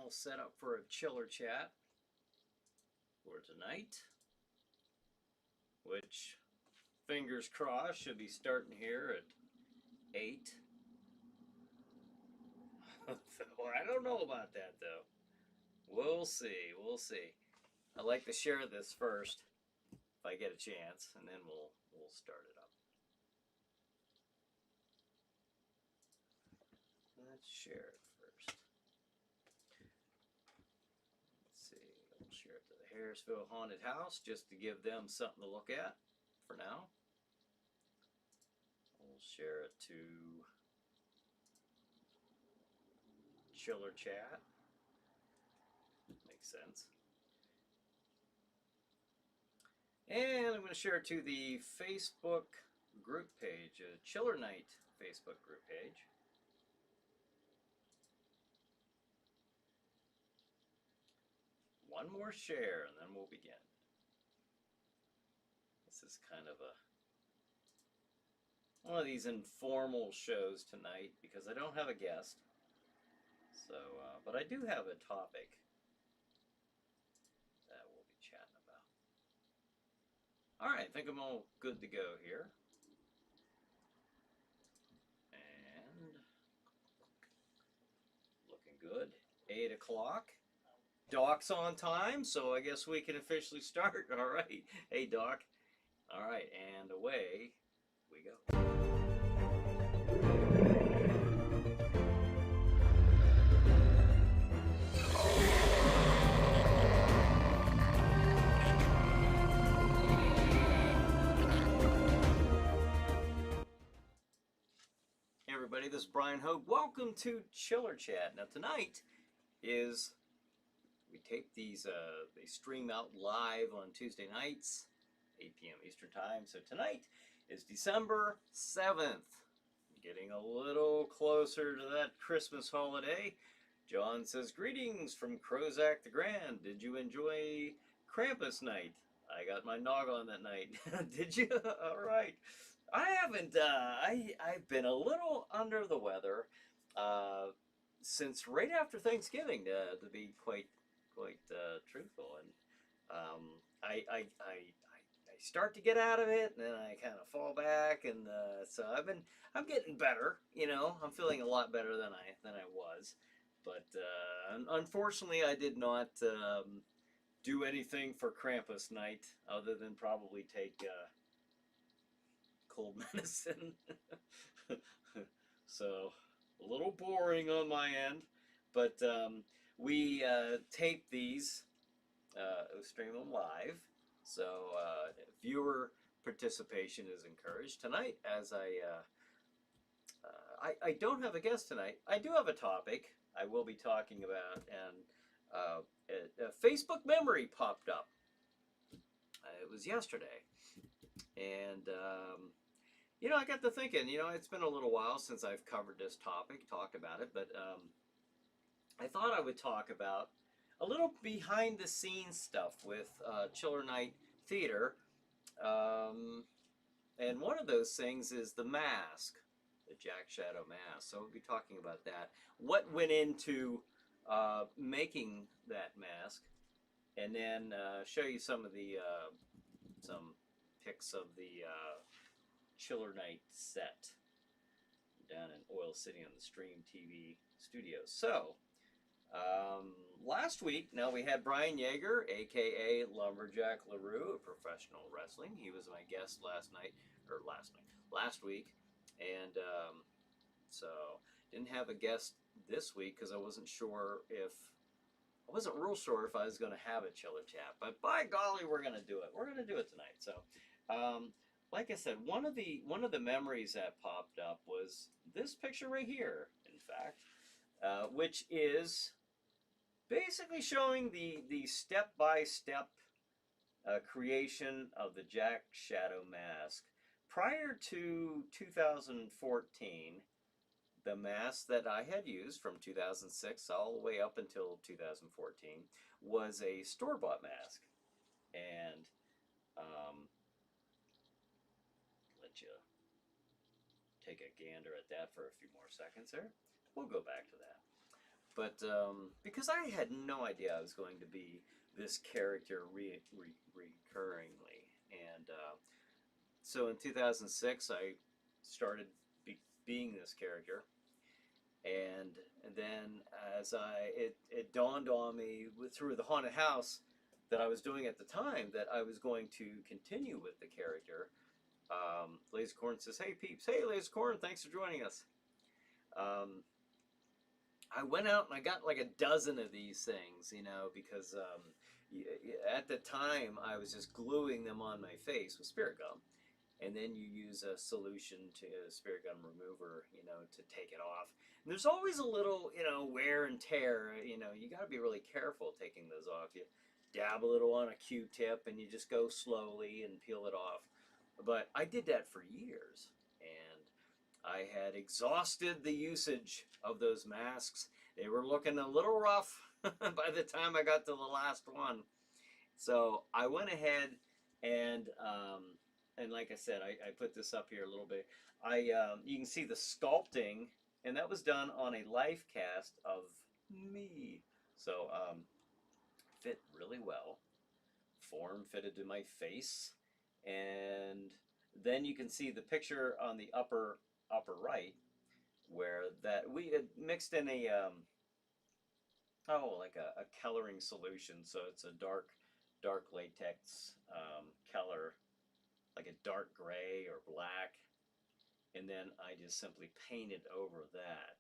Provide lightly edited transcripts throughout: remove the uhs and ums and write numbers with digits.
all set up for a chiller chat for tonight, which, fingers crossed, should be starting here at 8. Well, I don't know about that, though. We'll see. We'll see. I'd like to share this first, if I get a chance, and then we'll start it up. Let's share it first. Let's see. We'll share it to the Harrisville Haunted House just to give them something to look at for now. We'll share it to Chiller Chat. Makes sense. And I'm going to share it to the Facebook group page, Chiller Night Facebook group page. One more share and then we'll begin. This is kind of one of these informal shows tonight because I don't have a guest. So, but I do have a topic that we'll be chatting about. All right, I think I'm all good to go here. And looking good. 8 o'clock. Doc's on time, so I guess we can officially start. All right. Hey, Doc. All right, and away we go. Hey everybody, this is Brian Hogue. Welcome to Chiller Chat. Now tonight is, we tape these, they stream out live on Tuesday nights, 8 p.m. Eastern Time. So tonight is December 7th. Getting a little closer to that Christmas holiday. John says, greetings from Crozak the Grand. Did you enjoy Krampus night? I got my nog on that night. Did you? All right. I haven't, I've been a little under the weather since right after Thanksgiving, to be quite truthful. And I start to get out of it, and then I kind of fall back, and so I'm getting better. You know, I'm feeling a lot better than I was, but unfortunately, I did not do anything for Krampus night other than probably take cold medicine. So a little boring on my end, but we tape these, stream them live, so viewer participation is encouraged tonight. As I don't have a guest tonight. I do have a topic I will be talking about, and a Facebook memory popped up. It was yesterday, and you know, I got to thinking, you know, it's been a little while since I've covered this topic, talked about it, but I thought I would talk about a little behind the scenes stuff with Chiller Night Theater. And one of those things is the mask, the Jack Shadow mask. So we'll be talking about that. What went into making that mask, and then show you some of the some pics of the Chiller Night set down in Oil City on the Stream TV studios. So last week, now we had Brian Yeager, aka Lumberjack LaRue, of professional wrestling. He was my guest last week, and so didn't have a guest this week because I wasn't real sure if I was going to have a Chiller Chat. But by golly, we're going to do it. We're going to do it tonight. So. Like I said, one of the memories that popped up was this picture right here, in fact, which is basically showing the step-by-step creation of the Jack Shadow mask. Prior to 2014, the mask that I had used from 2006 all the way up until 2014 was a store-bought mask. And let you take a gander at that for a few more seconds there. We'll go back to that. but because I had no idea I was going to be this character recurringly, and so in 2006 I started being this character, and then as it dawned on me through the haunted house that I was doing at the time that I was going to continue with the character. Lasercorn says, "Hey peeps, hey Lasercorn, thanks for joining us." Um, I went out and I got like a dozen of these things, you know, because at the time I was just gluing them on my face with spirit gum, and then you use a solution to spirit gum remover, you know, to take it off. And there's always a little, you know, wear and tear. You know, you got to be really careful taking those off. You dab a little on a Q-tip and you just go slowly and peel it off. But I did that for years, and I had exhausted the usage of those masks. They were looking a little rough by the time I got to the last one. So I went ahead and like I said, I put this up here a little bit. You can see the sculpting, and that was done on a life cast of me. So fit really well, form fitted to my face, and then you can see the picture on the upper right where that we had mixed in a like a coloring solution. So it's a dark latex color, like a dark gray or black, and then I just simply painted over that,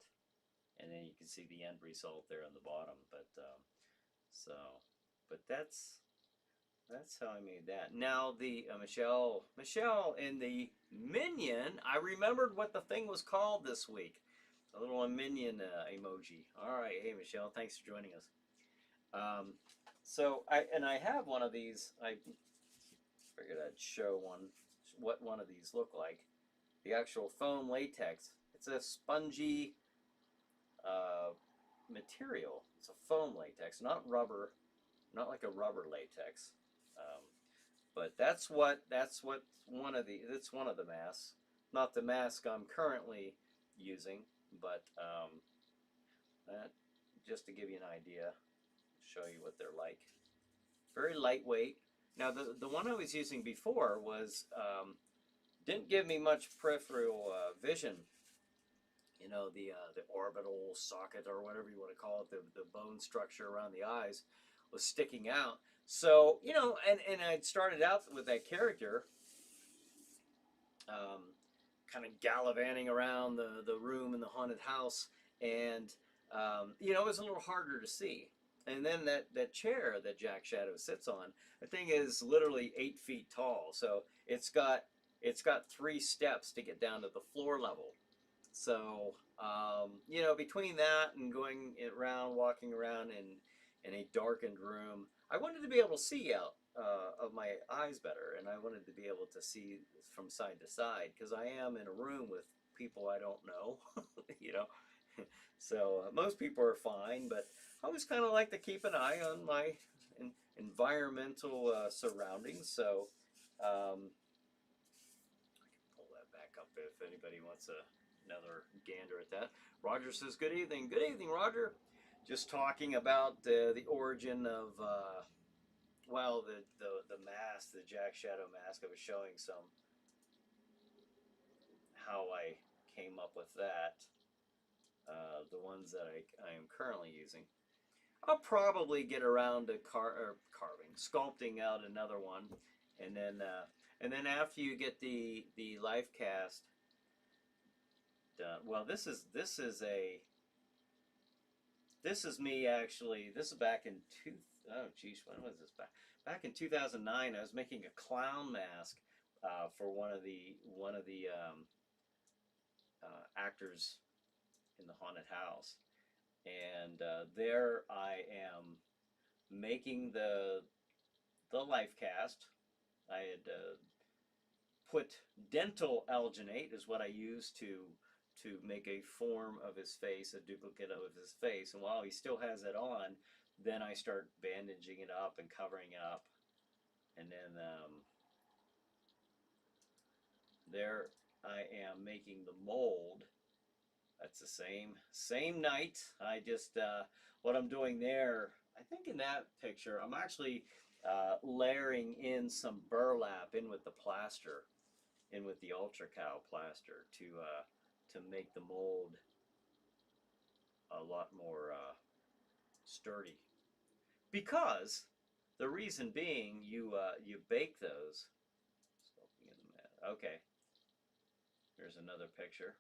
and then you can see the end result there on the bottom. But so, but that's how I made that. Now the Michelle in the minion. I remembered what the thing was called this week. A little minion emoji. All right, hey Michelle, thanks for joining us. So I have one of these. I figured I'd show what one of these look like. The actual foam latex. It's a spongy material. It's a foam latex, not rubber, not like a rubber latex. But that's what one of the masks. Not the mask I'm currently using, but that just to give you an idea, show you what they're like. Very lightweight. Now the one I was using before was didn't give me much peripheral vision. You know, the orbital socket or whatever you want to call it, the bone structure around the eyes was sticking out. So, you know, and I'd started out with that character kind of gallivanting around the room in the haunted house, and you know, it was a little harder to see. And then that chair that Jack Shadow sits on, the thing is literally 8 feet tall, so it's got 3 steps to get down to the floor level. So you know, between that and going around, walking around in a darkened room, I wanted to be able to see out of my eyes better, and I wanted to be able to see from side to side because I am in a room with people I don't know, you know. So most people are fine, but I always kind of like to keep an eye on my environmental surroundings. So I can pull that back up if anybody wants another gander at that. Roger says, "Good evening." Good evening, Roger. Just talking about the origin of well, the mask, the Jack Shadow mask. I was showing some how I came up with that. The ones that I am currently using. I'll probably get around to sculpting out another one, and then after you get the life cast done. Well, this is me actually. This is back in oh geez, when was this back in 2009? I was making a clown mask for one of the actors in the haunted house, and there I am making the life cast. I had put dental alginate is what I used to make a form of his face, a duplicate of his face, and while he still has it on, then I start bandaging it up and covering it up, and then there I am making the mold. That's the same night. I just what I'm doing there. I think in that picture, I'm actually layering in some burlap in with the plaster, in with the Ultra Cow plaster to make the mold a lot more sturdy. Because the reason being, you bake those. Okay, here's another picture.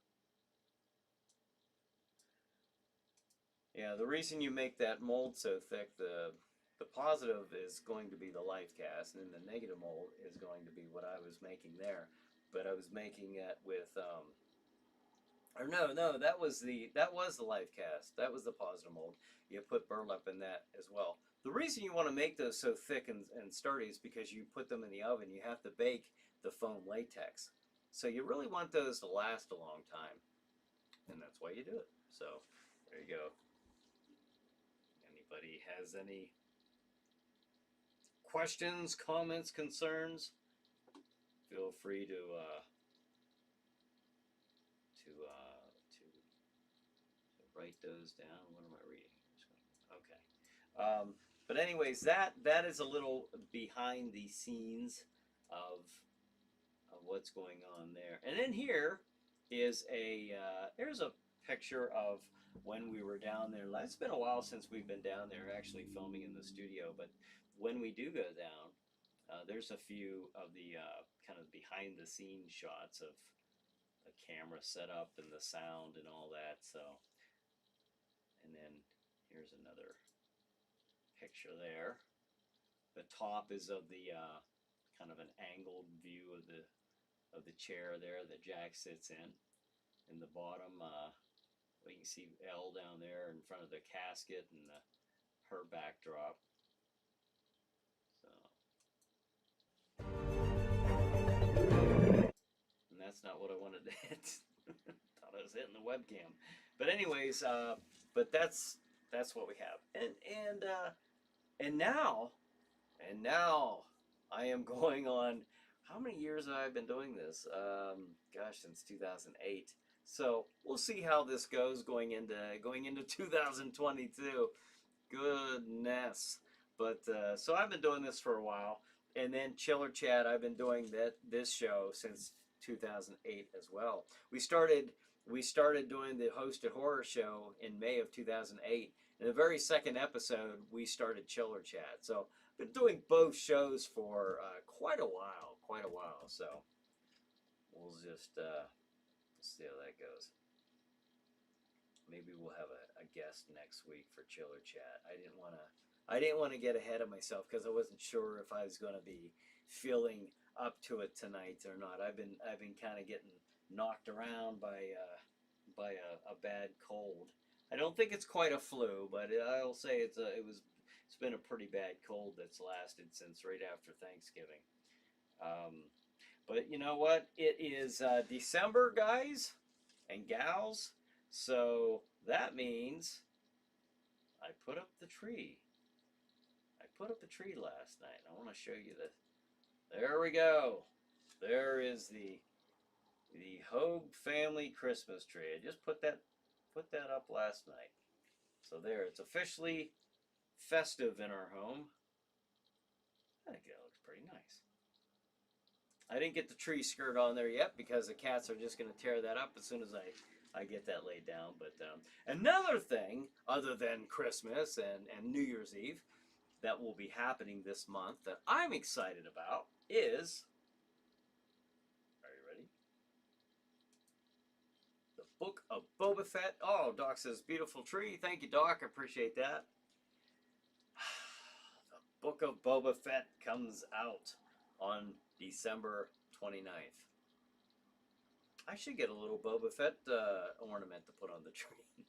Yeah, the reason you make that mold so thick, the positive is going to be the life cast, and then the negative mold is going to be what I was making there. But I was making it with, or no, that was the life cast. That was the positive mold. You put burlap in that as well. The reason you want to make those so thick and sturdy is because you put them in the oven. You have to bake the foam latex, so you really want those to last a long time, and that's why you do it. So there you go. Anybody has any questions, comments, concerns? Feel free to write those down. What am I reading? Okay. But anyways, that is a little behind the scenes of what's going on there. And then here is here's a picture of when we were down there. It's been a while since we've been down there actually filming in the studio, but when we do go down, there's a few of the kind of behind the scenes shots of the camera setup and the sound and all that. So, and then here's another picture there. The top is of the kind of an angled view of the chair there that Jack sits in. In the bottom, well, you can see Elle down there in front of the casket and her backdrop. So, and that's not what I wanted to hit. Thought I was hitting the webcam, but anyways, but that's what we have, and now I am going on. How many years have I been doing this? Gosh, since 2008. So we'll see how this goes going into 2022. Goodness. But so I've been doing this for a while, and then Chiller Chat. I've been doing this show since 2008 as well. We started doing the hosted horror show in May of 2008. In the very second episode, we started Chiller Chat. So been doing both shows for quite a while. So we'll just see how that goes. Maybe we'll have a guest next week for Chiller Chat. I didn't want to get ahead of myself because I wasn't sure if I was going to be feeling up to it tonight or not. I've been kind of getting knocked around by a bad cold. I don't think it's quite a flu, but I'll say it's been a pretty bad cold that's lasted since right after Thanksgiving. But you know what? It is December, guys and gals. So that means I put up the tree. I put up the tree last night. I want to show you this. There we go. There is the Hogue family Christmas tree. I just put that up last night. So there, it's officially festive in our home. I think it looks pretty nice. I didn't get the tree skirt on there yet because the cats are just going to tear that up as soon as I get that laid down. But another thing, other than Christmas and New Year's Eve, that will be happening this month that I'm excited about is, are you ready? The Book of Boba Fett. Oh, Doc says, beautiful tree. Thank you, Doc. I appreciate that. The Book of Boba Fett comes out on December 29th. I should get a little Boba Fett ornament to put on the tree.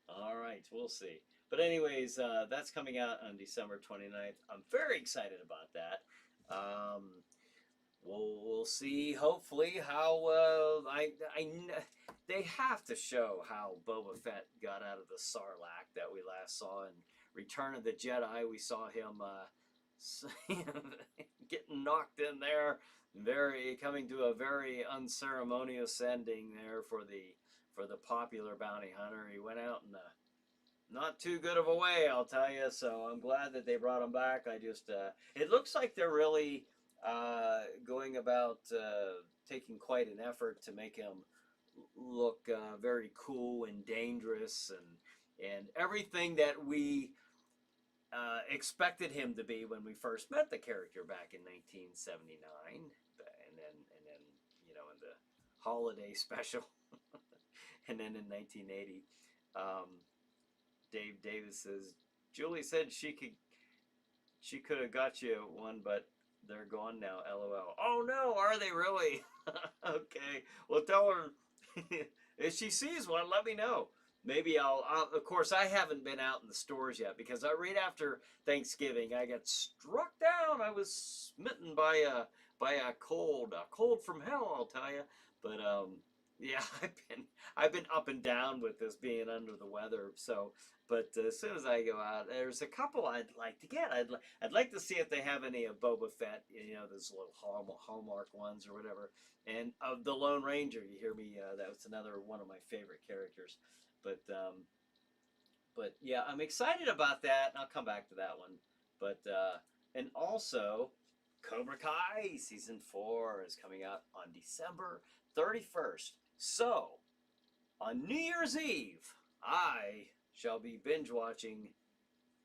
All right, we'll see. But anyways, that's coming out on December 29th. I'm very excited about that. We'll see, hopefully, how they have to show how Boba Fett got out of the Sarlacc that we last saw in Return of the Jedi. We saw him getting knocked in there, coming to a very unceremonious ending there for for the popular bounty hunter. He went out in not too good of a way, I'll tell you. So I'm glad that they brought him back. I just, it looks like they're really going about taking quite an effort to make him look very cool and dangerous and everything that we expected him to be when we first met the character back in 1979, and then in the holiday special, and then in 1980. Dave Davis says Julie said she could have got you one, but they're gone now. LOL. Oh no, are they really? Okay, well tell her if she sees one, let me know. Maybe I'll. Of course, I haven't been out in the stores yet because right after Thanksgiving, I got struck down. I was smitten by a cold from hell, I'll tell you. But yeah, I've been up and down with this being under the weather. So, but as soon as I go out, there's a couple I'd like to get. I'd like to see if they have any of Boba Fett. Those little Hallmark ones or whatever. And the Lone Ranger. You hear me? That was another one of my favorite characters. But yeah, I'm excited about that. And I'll come back to that one. But and also, Cobra Kai season 4 is coming out on December 31st. So on New Year's Eve, I shall be binge watching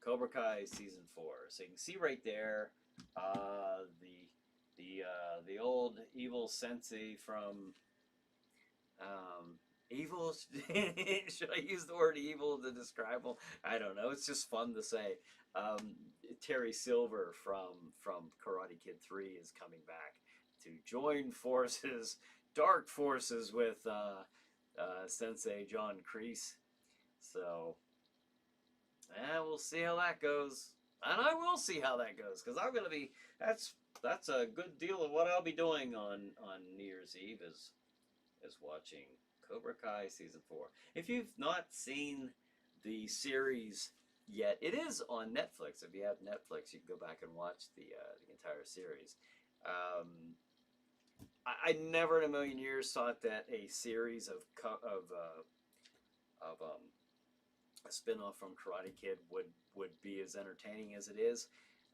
Cobra Kai season 4. So you can see right there, the old evil sensei from evil. Should I use the word evil to describe him? I don't know. It's just fun to say. Terry Silver from Karate Kid 3 is coming back to join forces, dark forces with Sensei John Kreese. So, we'll see how that goes, and I will see how that goes because I'm gonna be. That's a good deal of what I'll be doing on New Year's Eve is watching Cobra Kai season 4. If you've not seen the series yet, it is on Netflix. If you have Netflix, you can go back and watch the entire series. I never in a million years thought that a series of a spinoff from Karate Kid would be as entertaining as it is.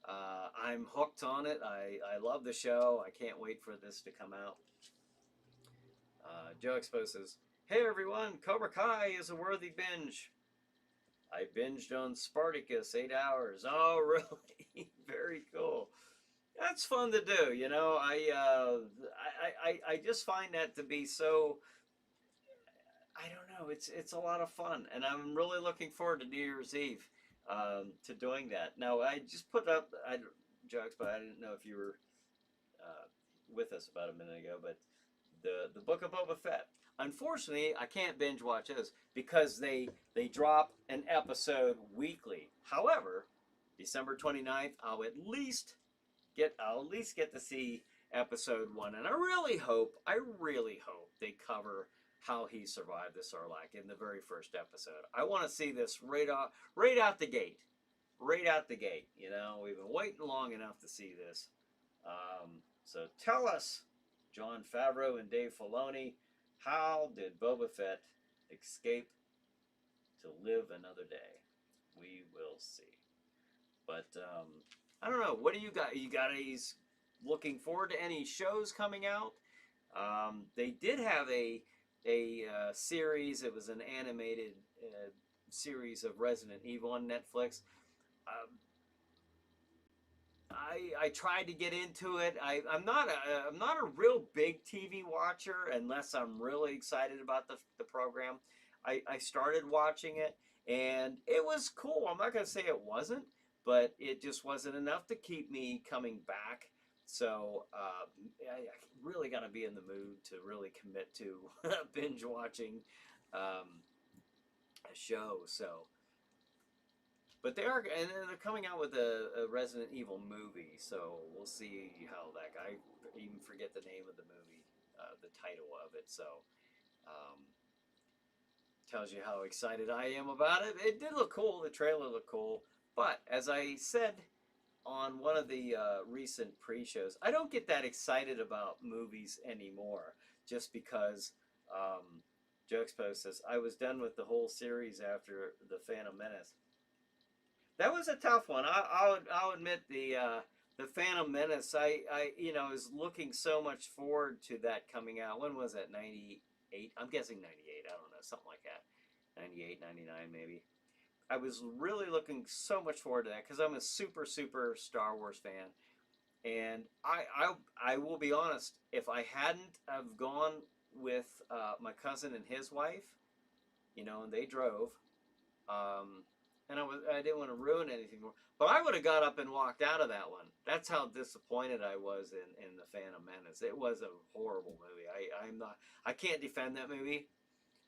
I'm hooked on it. I love the show. I can't wait for this to come out. Joe Expo says, "Hey everyone, Cobra Kai is a worthy binge. I binged on Spartacus 8 hours. Oh, really? Very cool. That's fun to do. I just find that to be so. I don't know. It's a lot of fun, and I'm really looking forward to New Year's Eve to doing that. Now, I just put up jokes, but I didn't know if you were with us about a minute ago. But the Book of Boba Fett. Unfortunately, I can't binge watch those because they drop an episode weekly. However, December 29th, I'll at least get to see episode 1, and I really hope they cover how he survived the Sarlacc in the very first episode. I want to see this right out the gate. We've been waiting long enough to see this. So tell us, Jon Favreau and Dave Filoni, how did Boba Fett escape to live another day? We will see. But I don't know. What do you got? You guys looking forward to any shows coming out? They did have a series. It was an animated series of Resident Evil on Netflix. I tried to get into it. I'm not a real big TV watcher unless I'm really excited about the program. I started watching it and it was cool. I'm not gonna say it wasn't, but it just wasn't enough to keep me coming back. So I really got to be in the mood to really commit to binge watching a show. So. But they're coming out with a Resident Evil movie, so we'll see how that. I even forget the name of the movie, the title of it. So tells you how excited I am about it. It did look cool. The trailer looked cool. But as I said on one of the recent pre-shows, I don't get that excited about movies anymore, just because Joe Expo says, I was done with the whole series after the Phantom Menace. That was a tough one. I'll admit the Phantom Menace. I was looking so much forward to that coming out. When was that? 98. I'm guessing 98. I don't know, something like that. 98, 99 maybe. I was really looking so much forward to that because I'm a super Star Wars fan, and I will be honest. If I hadn't have gone with my cousin and his wife, and they drove. Um, and I didn't want to ruin anything more. But I would have got up and walked out of that one. That's how disappointed I was in the Phantom Menace. It was a horrible movie. I can't defend that movie.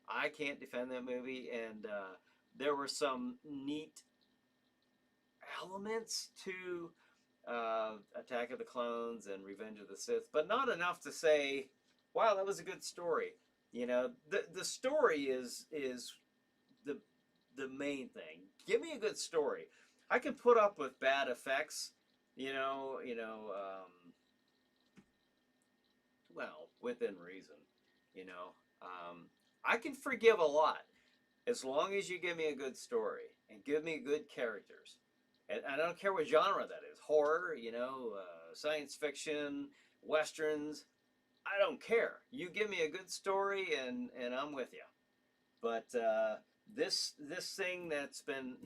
I can't defend that movie. And there were some neat elements to Attack of the Clones and Revenge of the Sith, but not enough to say, wow, that was a good story. The story is the main thing. Give me a good story. I can put up with bad effects, well, within reason, you know. I can forgive a lot as long as you give me a good story and give me good characters. And I don't care what genre that is, horror, science fiction, westerns. I don't care. You give me a good story and I'm with you. But this thing that's been,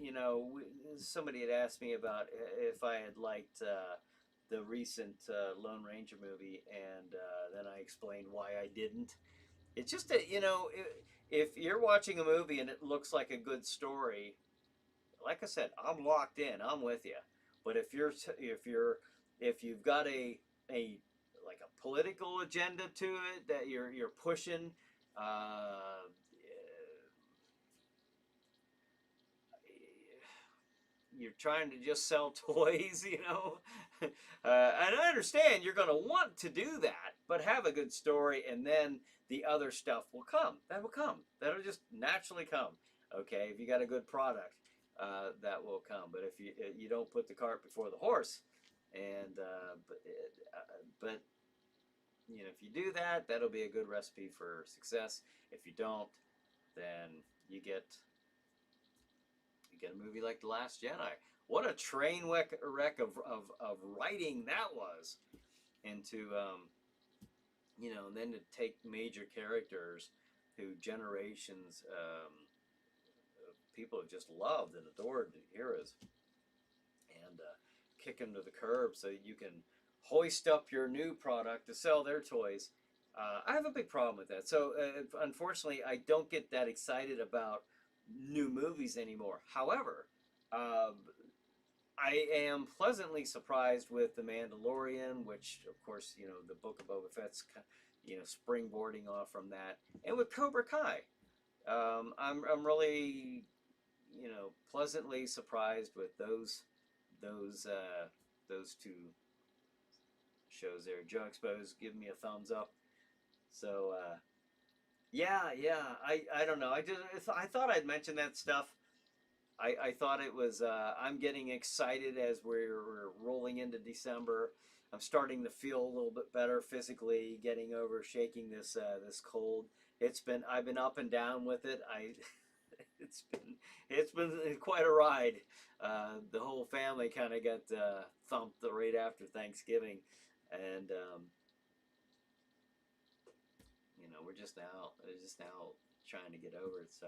somebody had asked me about if I had liked the recent Lone Ranger movie, and then I explained why I didn't. It's just that, if you're watching a movie and it looks like a good story, like I said, I'm locked in. I'm with you. But if you've got a like a political agenda to it that you're pushing, you're trying to just sell toys, and I understand you're going to want to do that, but have a good story, and then the other stuff will come. That will come. That'll just naturally come. Okay, if you got a good product, that will come. But if you don't put the cart before the horse, and but if you do that, that'll be a good recipe for success. If you don't, then you get a movie like The Last Jedi. What a train wreck of writing that was. And and then to take major characters who generations of people have just loved and adored, the heroes, and kick them to the curb so you can hoist up your new product to sell their toys. I have a big problem with that. So unfortunately, I don't get that excited about new movies anymore. However, I am pleasantly surprised with The Mandalorian, which, of course, the Book of Boba Fett's, springboarding off from that, and with Cobra Kai. I'm really, pleasantly surprised with those two shows there. Joe Exposed, give me a thumbs up. So, yeah. I don't know. I thought I'd mention that stuff. I thought it was. I'm getting excited as we're rolling into December. I'm starting to feel a little bit better physically, getting over shaking this cold. I've been up and down with it. It's been quite a ride. The whole family kind of got thumped right after Thanksgiving, and we're just now trying to get over it. So,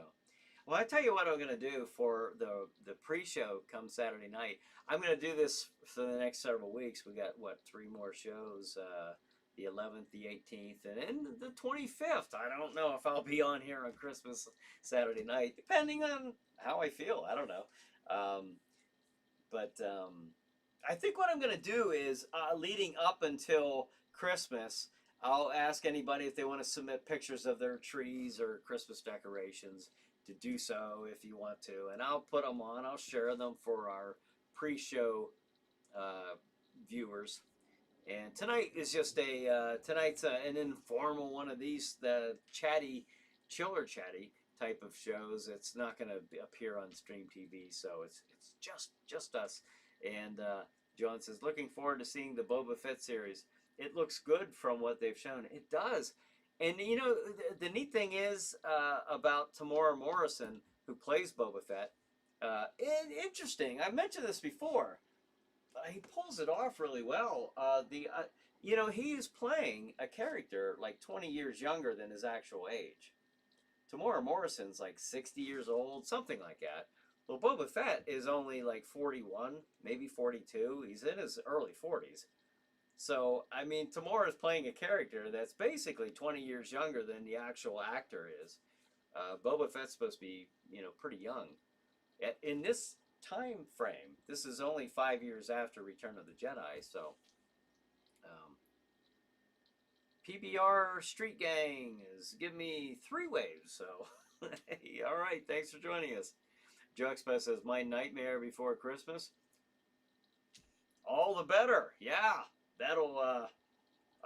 well, I tell you what I'm going to do for the pre-show come Saturday night. I'm going to do this for the next several weeks. We got 3 more shows. The 11th, the 18th, and then the 25th. I don't know if I'll be on here on Christmas Saturday night, depending on how I feel. I don't know. But I think what I'm going to do is, leading up until Christmas, I'll ask anybody if they want to submit pictures of their trees or Christmas decorations to do so if you want to. And I'll put them on. I'll share them for our pre-show viewers. And tonight is just tonight's an informal one of these, the chiller chatty type of shows. It's not going to appear on Stream TV, so it's just us. And John says, looking forward to seeing the Boba Fett series. It looks good from what they've shown. It does. And you know, the neat thing is about Tamora Morrison, who plays Boba Fett. Interesting. I mentioned this before. He pulls it off really well. You know, he's playing a character like 20 years younger than his actual age. Tamora Morrison's like 60 years old, something like that. Well, Boba Fett is only like 41, maybe 42. He's in his early 40s. So, I mean, Tamora is playing a character that's basically 20 years younger than the actual actor is. Boba Fett's supposed to be, you know, pretty young. In this time frame, this is only 5 years after Return of the Jedi, so um, PBR Street Gang is giving me 3 waves. So, hey, all right, thanks for joining us. Joe Expo says, my nightmare before Christmas. All the better. Yeah, that'll a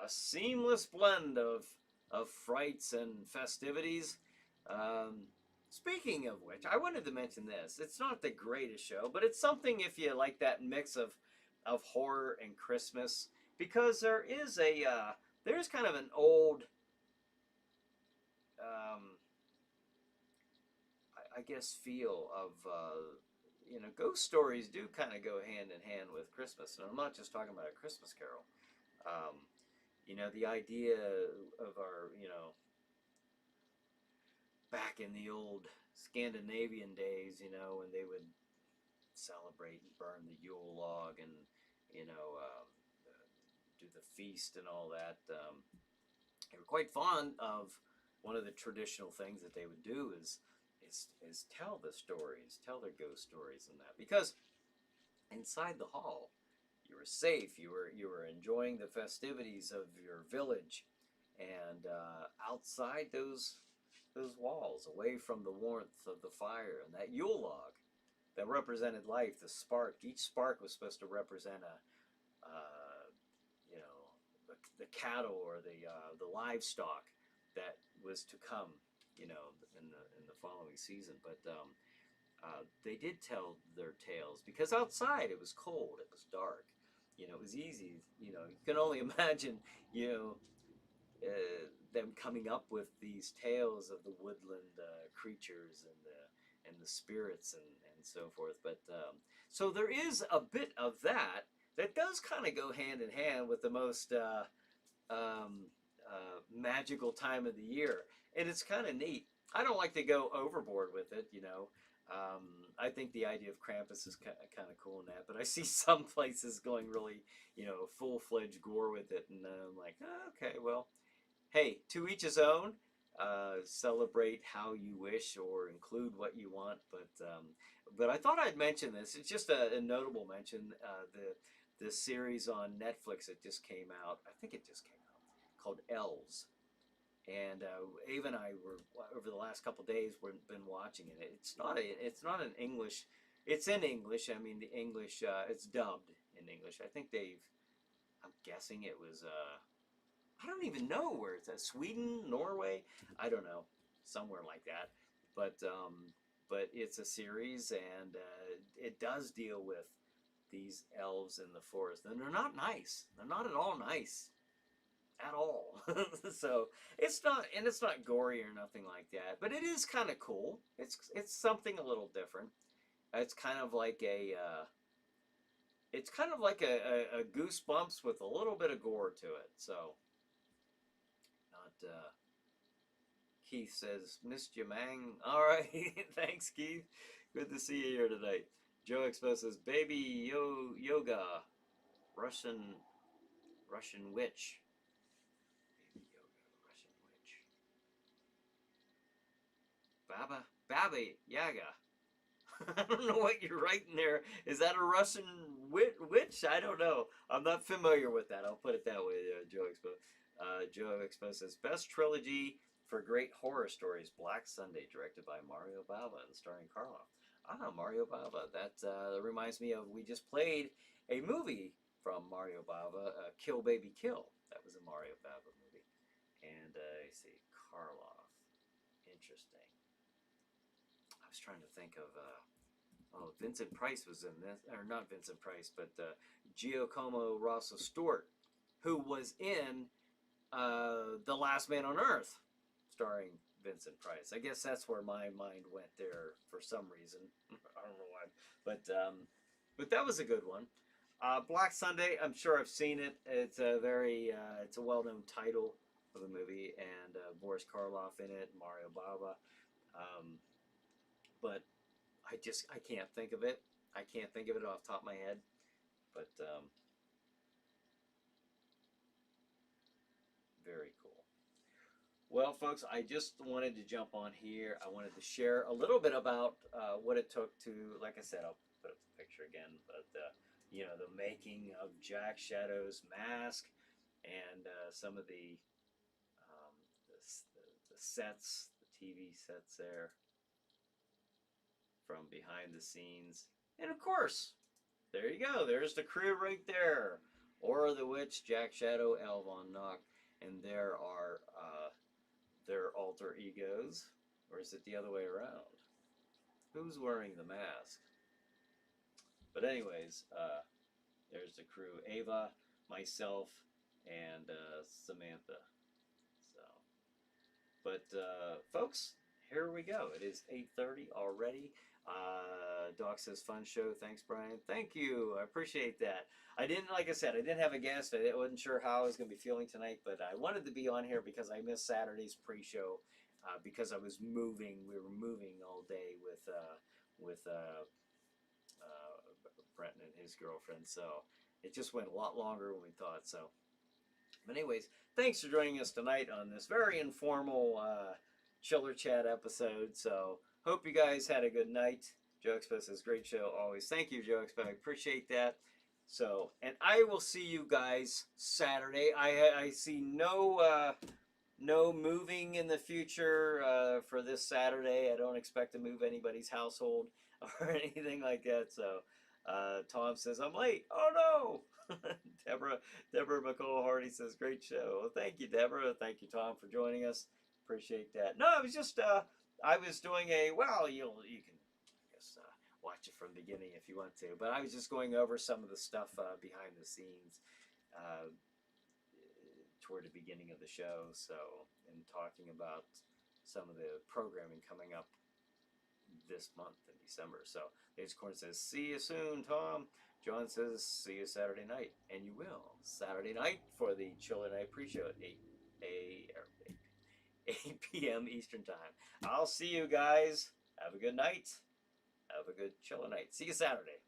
seamless blend of frights and festivities. Um, Speaking of which, I wanted to mention this. It's not the greatest show, but it's something if you like that mix of horror and Christmas, because there is there's kind of an old um, I guess feel of you know, ghost stories do kind of go hand in hand with Christmas, and I'm not just talking about a Christmas Carol. Um, you know, the idea of our, you know, back in the old Scandinavian days, you know, when they would celebrate and burn the Yule log and, you know, do the feast and all that. They were quite fond of one of the traditional things that they would do is tell the stories, tell their ghost stories and that, because inside the hall you were safe, you were enjoying the festivities of your village, and outside those walls, away from the warmth of the fire and that Yule log that represented life, the spark. Each spark was supposed to represent you know, the cattle or the livestock that was to come, you know, in the following season. But they did tell their tales because outside it was cold, it was dark, you know, it was easy. You know, you can only imagine, you know, them coming up with these tales of the woodland creatures and the spirits and so forth. But so there is a bit of that that does kind of go hand in hand with the most magical time of the year, and it's kind of neat. I don't like to go overboard with it, you know. I think the idea of Krampus is kind of cool in that, but I see some places going really, you know, full-fledged gore with it, and I'm like, oh, okay, well, hey, to each his own. Celebrate how you wish or include what you want, but I thought I'd mention this. It's just a notable mention. The series on Netflix that just came out. I think it just came out, called Elves. And Ava and I were over the last couple of days we've been watching it. It's not an English. It's in English. I mean the English. It's dubbed in English. I think they've. I'm guessing it was. I don't even know where it's at. Sweden, Norway. I don't know, somewhere like that. But it's a series, and it does deal with these elves in the forest, and they're not nice. They're not at all nice at all. So it's not gory or nothing like that, but it is kind of cool. It's something a little different. It's kind of like a Goosebumps with a little bit of gore to it. So not Keith says missed you, Mang. All right, thanks, Keith. Good to see you here tonight. Joe Expo says baby yoga Russian witch. Russian witch. Baba Yaga. I don't know what you're writing there. Is that a Russian witch? I don't know. I'm not familiar with that. I'll put it that way, Joe Expo. Joe Expo says, best trilogy for great horror stories, Black Sunday, directed by Mario Bava and starring Karloff. Ah, Mario Bava. That reminds me of, we just played a movie from Mario Bava, Kill Baby Kill. That was a Mario Bava movie. And I see, Karloff. Interesting. I was trying to think of, Vincent Price was in this, or not Vincent Price, but Giacomo Rosso Stewart, who was in The Last Man on Earth, starring Vincent Price. I guess that's where my mind went there for some reason. I don't know why, but that was a good one. Black Sunday. I'm sure I've seen it. It's a it's a well-known title of a movie, and Boris Karloff in it, Mario Bava. Um, but I can't think of it. I can't think of it off the top of my head. But very cool. Well, folks, I just wanted to jump on here. I wanted to share a little bit about what it took to, like I said, I'll put up the picture again, but you know, the making of Jack Shadow's mask and some of um, the sets, the TV sets there from behind the scenes, and of course, there you go. There's the crew right there. Aura the Witch, Jack Shadow, El Von Nock, and there are their alter egos. Or is it the other way around? Who's wearing the mask? But anyways, there's the crew. Ava, myself, and Samantha. So, but folks, here we go. It is 8:30 already. Doc says fun show. Thanks, Brian. Thank you. I appreciate that. I didn't, like I said, I didn't have a guest. I wasn't sure how I was going to be feeling tonight, but I wanted to be on here because I missed Saturday's pre-show because I was moving. We were moving all day with Brenton and his girlfriend, so it just went a lot longer than we thought. So, but anyways, thanks for joining us tonight on this very informal Chiller Chat episode. So, hope you guys had a good night. Joe Expo says, great show always. Thank you, Joe Expo. I appreciate that. So, and I will see you guys Saturday. I see no moving in the future for this Saturday. I don't expect to move anybody's household or anything like that. So, Tom says, I'm late. Oh no! Deborah McCall Hardy says, great show. Well, thank you, Deborah. Thank you, Tom, for joining us. Appreciate that. No, it was just I was doing you can I guess watch it from the beginning if you want to, but I was just going over some of the stuff behind the scenes toward the beginning of the show. So, and talking about some of the programming coming up this month in December. So, Dave's Corn says, see you soon, Tom. John says, see you Saturday night. And you will. Saturday night for the Chiller Night pre-show at 8 p.m. Eastern Time. I'll see you guys. Have a good night. Have a good Chiller night. See you Saturday.